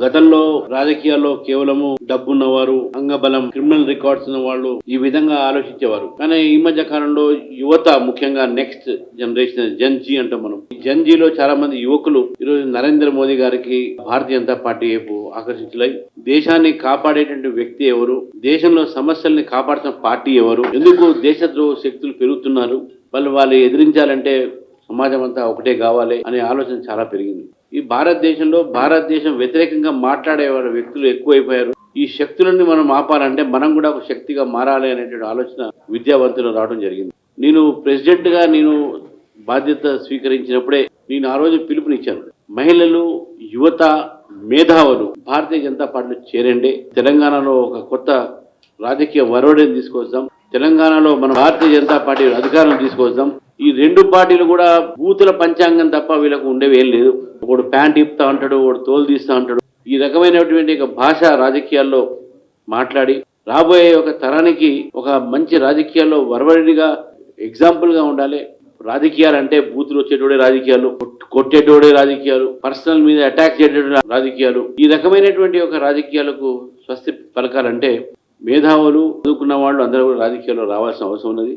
గతంలో రాజకీయాల్లో కేవలము డబ్బున్నవారు, అంగబలం, క్రిమినల్ రికార్డ్స్ ఉన్న వాళ్ళు ఈ విధంగా ఆలోచించేవారు. కానీ ఈ మధ్య కాలంలో యువత, ముఖ్యంగా నెక్స్ట్ జనరేషన్ జన్జీ అంటాం మనం. ఈ జన్జీలో చాలా మంది యువకులు ఈరోజు నరేంద్ర మోదీ గారికి, భారతీయ జనతా పార్టీ వైపు ఆకర్షితులై దేశాన్ని కాపాడేటువంటి వ్యక్తి ఎవరు, దేశంలో సమస్యల్ని కాపాడుతున్న పార్టీ ఎవరు, ఎందుకు దేశద్రోహ శక్తులు పెరుగుతున్నారు, వాళ్ళు ఎదిరించాలంటే సమాజం అంతా ఒకటే కావాలి అనే ఆలోచన చాలా పెరిగింది. ఈ భారతదేశం వ్యతిరేకంగా మాట్లాడే వాళ్ళ వ్యక్తులు ఎక్కువైపోయారు. ఈ శక్తులని మనం ఆపాలంటే మనం కూడా ఒక శక్తిగా మారాలి అనేటువంటి ఆలోచన విద్యావంతులు రావడం జరిగింది. నేను ప్రెసిడెంట్ గా బాధ్యత స్వీకరించినప్పుడే నేను ఆ రోజు పిలుపునిచ్చాను. మహిళలు, యువత, మేధావులు భారతీయ జనతా పార్టీలో చేరండి. తెలంగాణలో ఒక కొత్త రాజకీయ వరవడిని తీసుకొద్దాం. తెలంగాణలో మన భారతీయ జనతా పార్టీ అధికారం తీసుకొద్దాం. ఈ రెండు పార్టీలు కూడా బూతుల పంచాంగం తప్ప వీళ్ళకు ఉండేవి ఏం లేదు. ఒకడు ప్యాంట్ ఇప్పుతా అంటాడు, ఒకడు తోలు తీస్తా అంటాడు. ఈ రకమైనటువంటి భాష రాజకీయాల్లో మాట్లాడి రాబోయే ఒక తరానికి ఒక మంచి రాజకీయాల్లో వరవడిగా ఎగ్జాంపుల్ గా ఉండాలి. రాజకీయాలు అంటే బూతులు వచ్చేటోడే రాజకీయాలు, కొట్టేటోడే రాజకీయాలు, పర్సనల్ మీద అటాక్ చేసేటోడే రాజకీయాలు. ఈ రకమైనటువంటి ఒక రాజకీయాలకు స్వస్తి పలకాలంటే మేధావులు, చదువుకున్న వాళ్ళు అందరూ రాజకీయాల్లో రావాల్సిన అవసరం ఉన్నది.